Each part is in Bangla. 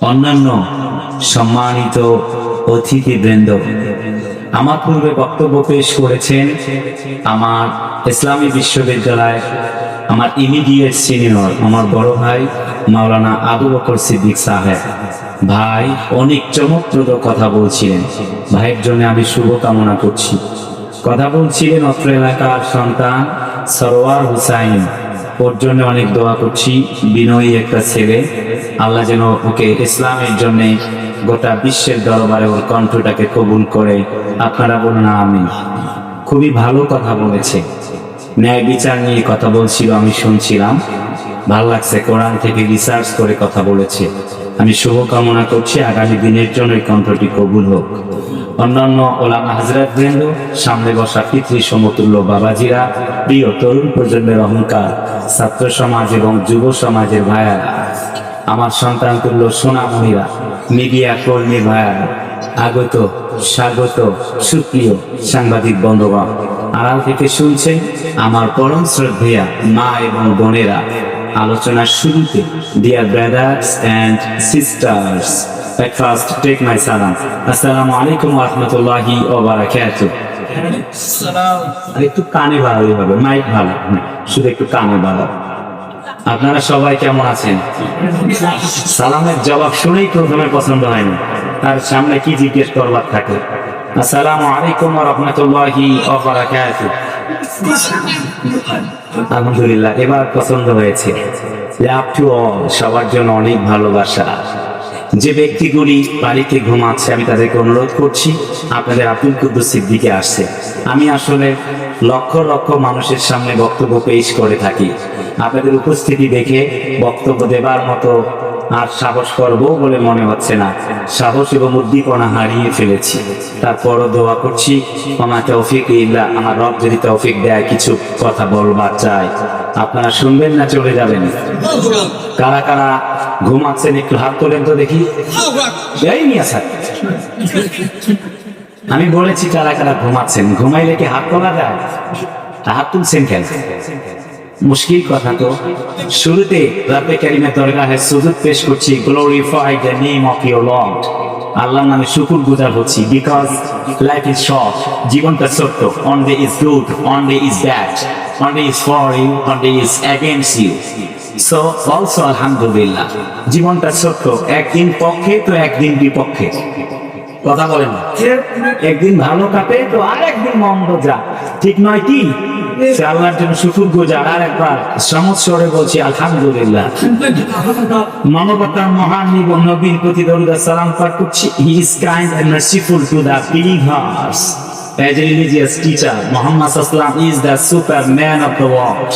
অন্যান্য সম্মানিত অতিথিবৃন্দ, আমার পূর্বে বক্তব্য পেশ করেছেন আমার ইসলামী বিশ্ববিদ্যালয় আমার ইমিডিয়েট সিনিয়র আমার বড় ভাই মাওলানা আবু বকর সিদ্দিক সাহেব। ভাই অনেক চমকপ্রদ কথা বলছিলেন, ভাইয়ের জন্য আমি শুভকামনা করছি। কথা বলছিলেন অত্র এলাকার সন্তান সরোয়ার হুসাইন, ওর জন্য অনেক দোয়া করছি। বিনয়ী একটা ছেলে, আল্লাহ যেন ওকে ইসলামের জন্য গোটা বিশ্বের দরবারে ওর কণ্ঠটাকে কবুল করে। আপনারা বলুন আমিন। খুবই ভালো কথা বলেছে, ন্যায় বিচার নিয়ে কথা বলছিল, আমি শুনছিলাম, ভালো লাগছে। কোরআন থেকে রিসার্চ করে কথা বলেছে। আমি শুভকামনা করছি আগামী দিনের জন্য এই কণ্ঠটি কবুল হোক। অন্যান্য ওলামা হযরত বৃন্দ, সামনে বসা পিতৃ সমতুল্য বাবাজিরা, প্রিয় তরুণ প্রজন্মের অহংকার, ছাত্র সমাজ এবং যুব সমাজের ভাইয়ারা, আমার সন্তান তুল্য সোনামণিরা, মিডিয়া কর্মী ভাইয়ারা, আগত স্বাগত সুপ্রিয় সাংবাদিক বন্ধুগণ, আড়াল থেকে শুনছেন আমার পরম শ্রদ্ধেয়া মা এবং বোনেরা। আলোচনার শুরুতে dear brothers and sisters, at first take my salam. Assalamu alaikum wa rahmatullahi wa barakatuh. একটু কানে বাড়ালেই হবে, মাইক ভালো, শুধু একটু কানে বাড়াও। আপনারা সবাই কেমন আছেন? সালামের জবাব শুনেই প্রথমে পছন্দ হয়নি, তার সামনে কি জিজ্ঞেস করবার থাকে? আসসালামু আলাইকুম ওয়া রাহমাতুল্লাহি ওয়া বারাকাতুহু। আলহামদুলিল্লাহ, এবার পছন্দ হয়েছে। লাভ টু অল, সবার জন্য অনেক ভালোবাসা। যে ব্যক্তিগুলি বাড়িতে ঘুমাচ্ছে আমি তাদেরকে অনুরোধ করছি আপনাদের আব্দুল কুদ্দুস সিদ্দিকে আসছে। আমি আসলে লক্ষ লক্ষ মানুষের সামনে বক্তব্য পেশ করে থাকি, আপনাদের উপস্থিতি দেখে বক্তব্য দেবার মতো আর সাহস করবো বলে মনে হচ্ছে না। সাহস এবং উদ্দীপনা হারিয়ে ফেলেছি। তারপরও দোয়া করছি আমার তৌফিক ইল্লাহ, আমার রব যদি তৌফিক দেয় কিছু কথা বলবার চাই। আপনারা শুনবেন না চলে যাবেন? কারা কারা ঘুমাচ্ছেন একটু হাত তোলেন তো দেখি। এই নিয়ে স্যার, আমি বলেছি কারা কারা ঘুমাচ্ছেন। ঘুমাইলে কি হাত তোলা যায়? হাত তুলছেন কেন? মুশকিল কথা তো। শুরুতে রব্বে কারীমের দরগাহে সুজুদ পেশ করছি, glorify the name of your Lord, আল্লাহর নামে শুকরগুজার হচ্ছি। বিকজ লাইফ ইজ শর্ট, জীবনটা ছোট্ট। One day is good, one day is bad, one day is for you, one day is against you. So also আলহামদুলিল্লাহ, জীবনটা ছোট্ট, একদিন পক্ষে তো একদিন বিপক্ষে। কথা বলেন, একদিন ভালো কাটে তো আর একদিন মন্দ যা, ঠিক নয় কি? আল্লাহর জন্য শুকর গুজার। আর একবার সমস্বরে বলছি আলহামদুলিল্লাহ। মানবতার মহান নবীর প্রতি দরুদ সালাম পাঠ করছি। He is kind and merciful to the believers. As a religious teacher, Muhammad sallallahu is the superman of the world.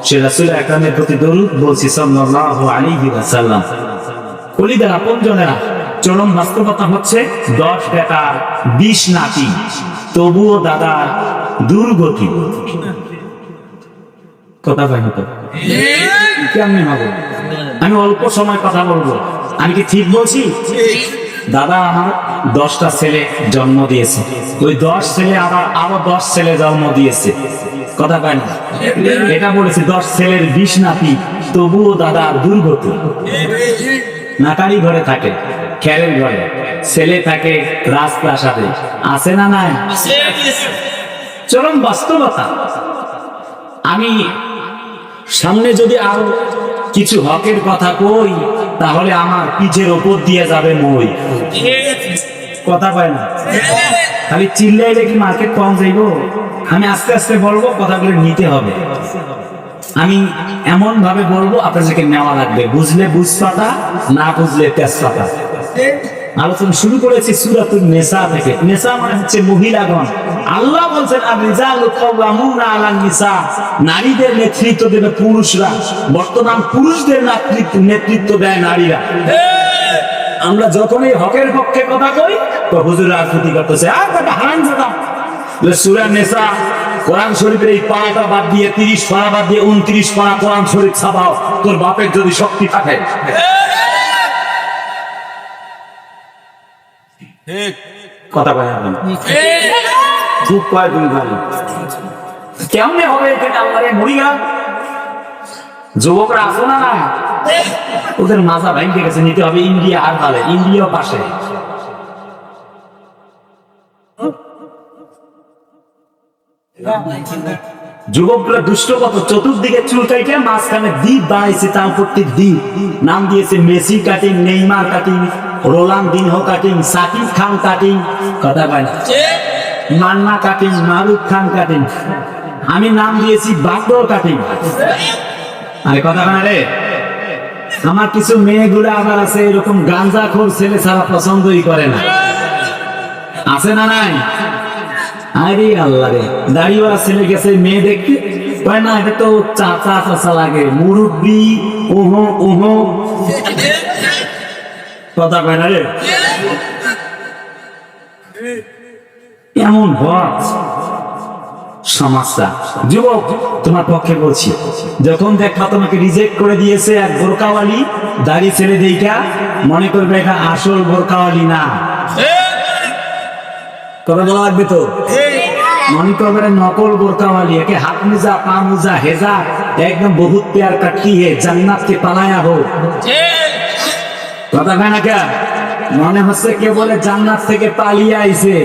সে রাসূল আকরামের প্রতি দরুদ বলছি সাল্লাল্লাহু আলাইহি ওয়াসাল্লাম। ওলিদের আপনজনেরা, চরম বাস্তবতা হচ্ছে 10 বেটা 20 নাতি, তবুও দাদা দুর্গতি। কথা বলেন তো, কেমনে হবে? আমি অল্প সময় কথা বলবো, আমি কি ঠিক বলছি? দাদা আমার 10টা ছেলে জন্ম দিয়েছে, ওই 10 ছেলে আরো 10 ছেলে জন্ম দিয়েছে। কথা পায় না, এটা বলেছে 10 ছেলের 20 নাতি, তবুও দাদা দুর্গতি। নাকারি ঘরে থাকে, খেরের ঘরে, ছেলে থাকে রাজপ্রাসাদে, আছে না নাই? চরম বাস্তবতা। আমি সামনে যদি আরো কিছু হকের কথা কই তাহলে আমার পিঠের ওপর দিয়ে যাবে মই। কথা পায় না, খালি চিল্লাইলে কি মার্কেট কম যাইব? আমি আস্তে আস্তে বলবো, কথাগুলো নিতে হবে। আমি এমন ভাবে বলবো আপনাদেরকে নেওয়া লাগবে, বুঝলে বুঝপাতা, না বুঝলে তেজপাতা। আলোচনা শুরু করেছি সূরাতুন নিসা থেকে। নিসা মানে হচ্ছে মহিলাগণ। আল্লাহ বলছেন আর-রিজালু কাওয়ামুনা আলান নিসা, নারীদের নেতৃত্ব দেবে পুরুষরা। বর্তমান পুরুষদের নেতৃত্ব দেয় নারীরা। আমরা যখন এই হকের পক্ষে কথা কই তো হুজুররা ক্ষতি করতেছে, আর কত হারামজাদা। সূরা নিসা কোরআন শরীফের এই পারাটা বাদ দিয়ে 30 পারা বাদ দিয়ে 29 পারা কোরআন শরীফ ছাপাও, তোর বাপের যদি শক্তি থাকে। কথা বলেন, চুপ করে তুমি ভালো কেমনে হবে? এটা আল্লাহরে মরিয়া যুবকরা আসো না, ওদের মাজা ভেঙে গেছে, নিতে হবে ইন্ডিয়া আর ভালো, ইন্ডিয়াও পাশে। যুবকরা দুষ্ট কত, চতুর্দিকে চুল কাইটে মাঝখানে দ্বীপ বানাইছে, তার প্রত্যেক দ্বীপ নাম দিয়েছে Messi cutting, Neymar cutting, Ronaldinho cutting, Shakib Khan cutting, কথা কয় না, মান্না কাটিং, মারুফ খান কাটিং, আমি নাম দিয়েছি বাগদর কাটিং। আরে কথা কয় না রে। আমার কিছু মেয়েগুলো আবার আছে এরকম গাঁজাখোর ছেলে ছাড়া পছন্দই করে না, আছে না নাই? আরে আল্লাহ রে, দাড়িওয়ালা ছেলে গেছে মেয়ে দেখতে, কয় না এটা তো চাচা চাচা লাগে, মুরব্বি ওহো ওহো, কথা কয় না রে। এমন বদ সমস্যা। যুবক তোমার পক্ষে বলছি, যখন দেখবা তোমাকে রিজেক্ট করে দিয়েছে এক বোরকাওয়ালি দাড়ি ছেলে দেখা, মনে করবে এটা আসল বোরকাওয়ালি না, কথা বলা লাগবে তো, মনে করবে নকল বোরকাওয়ালি, একে হাত মুজা পা মুজা হেজা একদম বহুত প্যার কাটকি হে জান্নাত কে পালায়া হো, কথা কয় না কে? মনে হচ্ছে কে বলে জান্নাত থেকে পালিয়ে আইছে,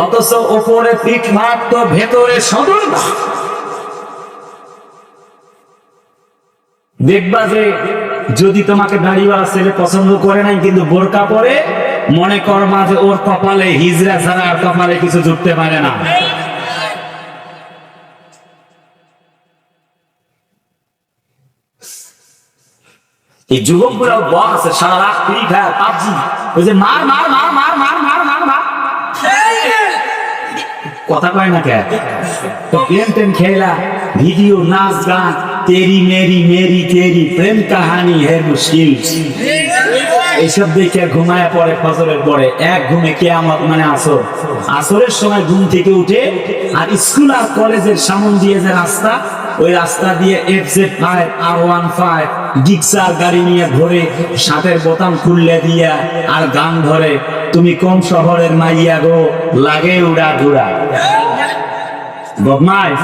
অথচ ওপরে পিঠ মার তো ভেতরে সদর। দেখবা যে যদি তোমাকে দাড়িওয়ালা ছেলে পছন্দ করে নাই কিন্তু বোরকা পরে, মনে করবা যে ওর কপালে হিজরা ছাড়া আর কপালে কিছু জুটতে পারে না। এই যুবকগুলো বস আছে সারা রাত ফ্রি ফায়ার পাবজি, ওই যে মার মার মার মার মার মার মার মার, কথা কয় না কে? তো গেম টেম খেলা, ভিডিও, নাচ গান, তেরি মেরি মেরি তেরি, প্রেম কাহানি হে মুশকিল, এইসব দেখে ঘুমায় পড়ে ফজরের পরে, এক ঘুমে কিয়ামত মানে আসর। আসরের সময় ঘুম থেকে উঠে আর স্কুল আর কলেজের সামন দিয়ে যে রাস্তা, ওই রাস্তা দিয়ে FZ5 R15 ডিক্সার গাড়ি নিয়ে ঘুরে, শার্টের বোতাম খুললে দিয়া আর গান ধরে, তুমি কোন শহরের মাইয়া গো, লাগে উড়া ঘুরা। বদমাইশ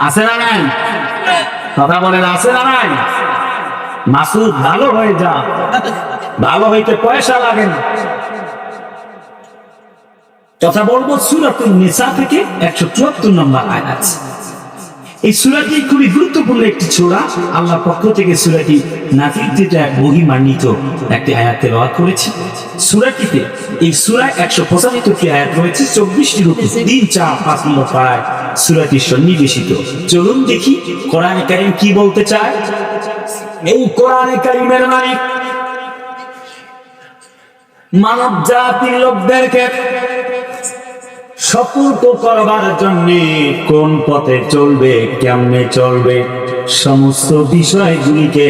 আছে না নাই? কথা বলেন আছে না নাই? মাসুদ ভালো হয়ে যা, ভালো হইতে পয়সা লাগে না। কথা বলবো সূরাতুন নিসা থেকে 174 নম্বর আয়াত। এই সূরাটি খুবই গুরুত্বপূর্ণ একটি সূরা, আল্লাহর পক্ষ থেকে সূরাটি নাযিল, যেটা মহিমান্বিত একটি আয়াত তেলাওয়াত করেছি। সূরাটিতে এই সূরায় 175টি আয়াত রয়েছে, 24টি রূপে 3, 4, 5 নম্বর পারায় সূরাটি সন্নিবেশিত। চলুন দেখি কোরআনে কারীম কি বলতে চায়। এই কোরআনে কারীমের মালিক মানব জাতির লোকদেরকে সতর্ক করবার জন্য কোন পথে চলবে, কেমনে চলবে, সমস্ত বিষয়গুলিকে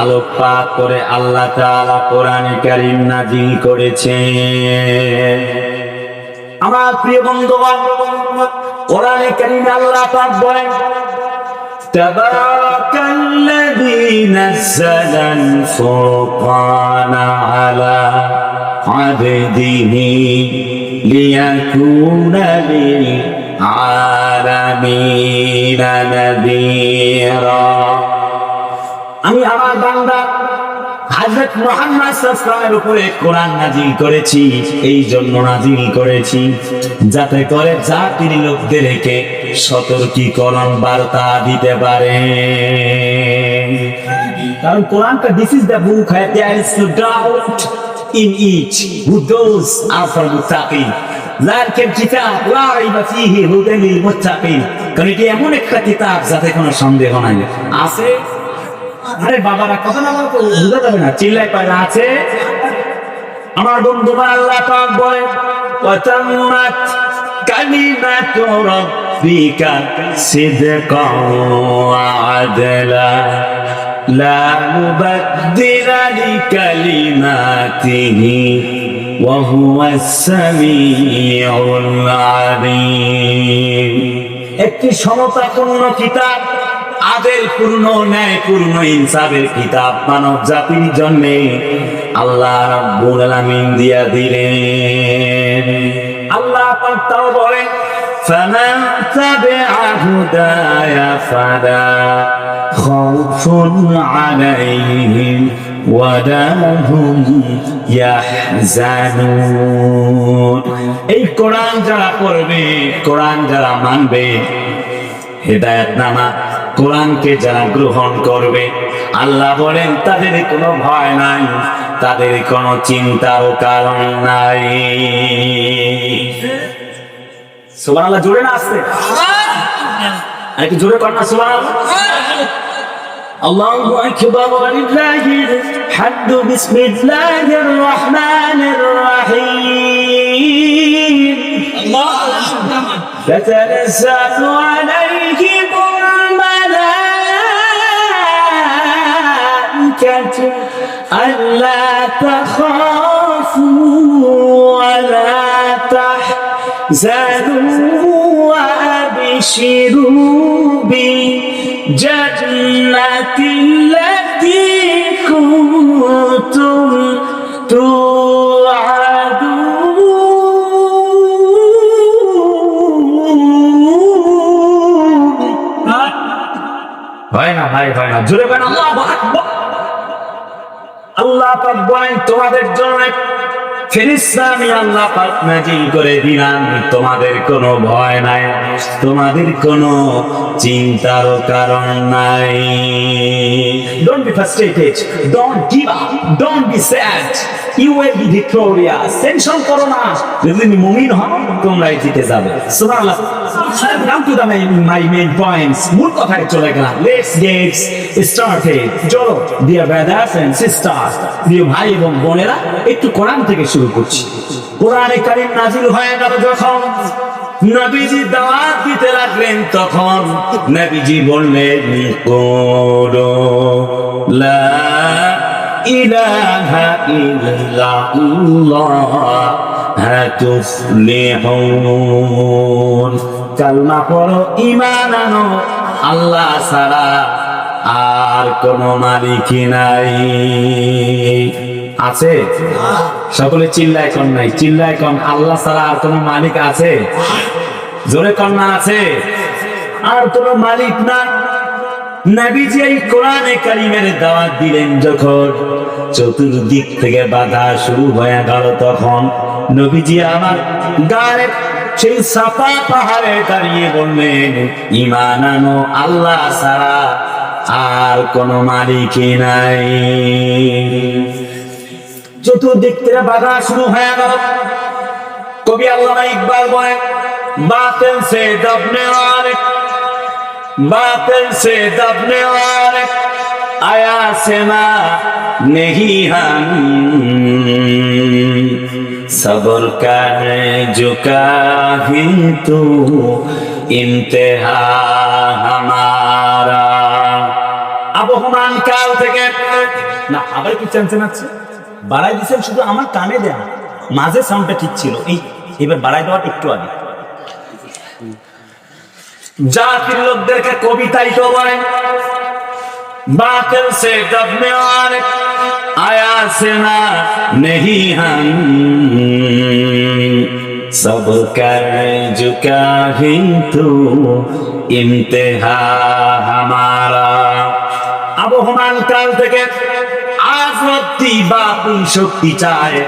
আলোকপাত করে আল্লাহ তাআলা কোরআনে কারীম নাযিল করেছেন। আমার প্রিয় বন্ধুগণ, কোরআনে কারীমে আল্লাহ পাক বলেন, তাবারাকাল্লাযী নাযালাল ফুরকানা আলা আবদিহি লিয়াকুনা লিল আলামিনা নাযীরা। আমি আমার বান্দা হযরত মুহাম্মদ সাল্লাল্লাহু আলাইহি ওয়াসাল্লামের উপরে কোরআন নাযিল করেছি, এই জন্য নাযিল করেছি যাতে করে জাতির লোকদেরকে সতর্কীকরণ বার্তা দিতে পারে। কারণ কোরআনটা this is the book there is no doubt in it who those are for muttaqin, যারকের কিতাব লা রাইবা ফীহি হুদাল লিল মুত্তাকিন, কারণ এটি এমন একটা কিতাব যাতে কোনো সন্দেহ নাই আছে। আরে বাবারা কথা না বলতে বুঝা যাবে না, চিল্লাই পায়রা আছে। আমার বন্ধুরা আল্লাহ পাক বলে, ওয়াতাম্মাত কালিমাতু রাব্বিকা সিদকান ওয়া আদলা লা মুবাদদিলা লিকালিমাতিহি ওয়া হুয়াস সামিউল আলীম। একটি সমতাপূর্ণ কিতাব, আদেল পূর্ণ, ন্যায় পূর্ণ, ইনসাফের কিতাব মানব জাতির জন্য আল্লাহ রাব্বুল আলামিন দিয়া দিলেন। আল্লাহ পাক তাও বলেন, ফামান তাবিআ হুদায়া ফালা খাউফুন আলাইহিম ওয়া লা হুম ইয়াহজানুন। এই কোরআন যারা পড়বে, কোরআন যারা মানবে, হেদায়েতনামা কোরআনকে যারা গ্রহণ করবে, আল্লাহ বলেন তাদের কোনো ভয় নাই, তাদের কোনো চিন্তারও কারণ নাই। সুবহানাল্লাহ জোরে না আসছে? একটু জোরে কর না সুবহানাল্লাহ। আল্লাহু আকবার ওয়ালিল্লাহিল হামদু। বিসমিল্লাহির রহমানির রহিম। তাতানাজ্জালু আলাইহিমুল মালাইকাতু আল্লা তাখাফু ওয়া লা তাহজানু ওয়া আবশিরু বিজান্নাতিল্লাতী কুনতুম তুআদুন। হয় না ভাই, হয় না, জোরে বলেন আল্লাহু আকবার। আল্লাহ পাক বলেন তোমাদের জন্য ফেরেশতা আমি আল্লাহ পাক নাজিল করে দিলাম, তোমাদের কোনো ভয় নাই, তোমাদের কোনো চিন্তারও কারণ নাই। Don't be frustrated, don't give up, don't be sad, you will be victorious. Tension করো না, যদি মুমিন হও তোমরাই জিতে যাবে। সুবহানাল্লাহ। Come to my main points. মূল কথায় চলে গেলাম। Let's get started. চলো dear brothers and sisters, প্রিয় ভাই এবং বোনেরা, একটু কোরআন থেকে শুরু করছি। কোরআনে কারীম নাযিল হয়ে গেল যখন, নবীজি দাওয়াত দিতে লাগলেন, তখন নবীজি বললেন কুলু লা ইলাহা ইল্লাল্লাহ তুফলিহুন। কালমা পড়ো, ঈমান আনো, আল্লাহ ছাড়া আর কোন মালিক নাই। আছে? সকলে চিল্লায় কোন নাই, চিল্লায় কোন আল্লাহ ছাড়া আর কোন মালিক আছে? জোরে কোন না আছে? আর কোন মালিক না। নবীজি এই কোরআনে কারীমের দাওয়াত দিলেন যখন, চতুর্দিক থেকে বাধা শুরু হয়ে গেল, তখন নবীজি আমার গায়ে সেই সাফা পাহাড়ে দাঁড়িয়ে বললেন ঈমান আনো, আল্লাহ ছাড়া আর কোন মালিক নাই। চতুর্দিক থেকে বাধা শুরু হয়ে গেল। কবি আল্লামা ইকবাল বলেন বাতিল সে দবনে ওয়ালে, बातिल से दबने वाले आया सेना नहीं हम, सब्र करने झुका ही तू इम्तिहा हमारा। আবহমান কাল থেকে না, আবার কি চান্সেন আছে বাড়াই দিয়েছেন, শুধু আমার কানে দেন, মাঝে সাউন্ডটা ঠিক ছিল, এই এবার বাড়াই দেওয়াটা একটু আগে। জাতির লোকদেরকে কবিতাই তো বলেন বাতিল সে দবনে ওয়ালে আয়া সেনা নেহি হাম, সবর কর ঝুকা হি তু ইমতিহা হামারা। আবহমান কাল থেকে আজ অবধি বাতিল শক্তি চায়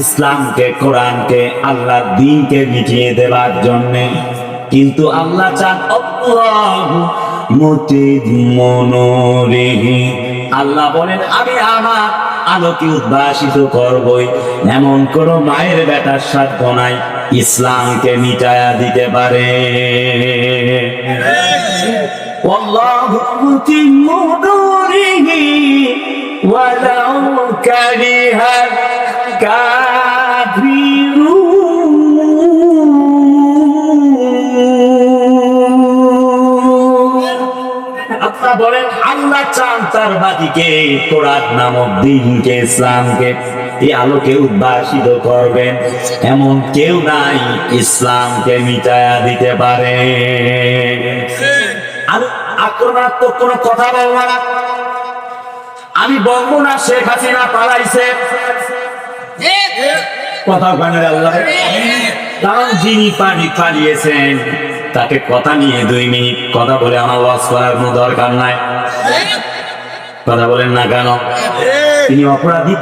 ইসলামকে, কোরআনকে, আল্লাহর দ্বীনকে মিটিয়ে দেওয়ার জন্য, কিন্তু আল্লাহ চান আল্লাহু মুতিমুনুরিহি। আল্লাহ বলেন আমি আমার আলোকে উদ্ভাসিত করবই, এমন কোন মায়ের বেটার সাধ্য নাই ইসলামকে মিটায়া দিতে পারে। আল্লাহু মুতিমুনুরিহি ওয়ালাউ কারিহাল কাফিরুন। বলেন আল্লাহ চান তার বাদীকে, কোরআন নামক দ্বীনকে, ইসলামকে এই আলোকে উদ্ভাসিত করবেন, এমন কেউ নাই ইসলামকে মিটায়া দিতে পারে। আর আক্রমণাত্মক কোন কথা বলবো না, আমি বলবো না শেখ হাসিনা পালাইছে, কথা ওখানে আল্লাহ, কারণ যিনি পালিয়েছেন তাকে কথা নিয়ে 2 মিনিট কথা বলে আমার ওয়াজ করার কোনো দরকার নাই। কথা বলেন না কেন? তিনি অপরাধী।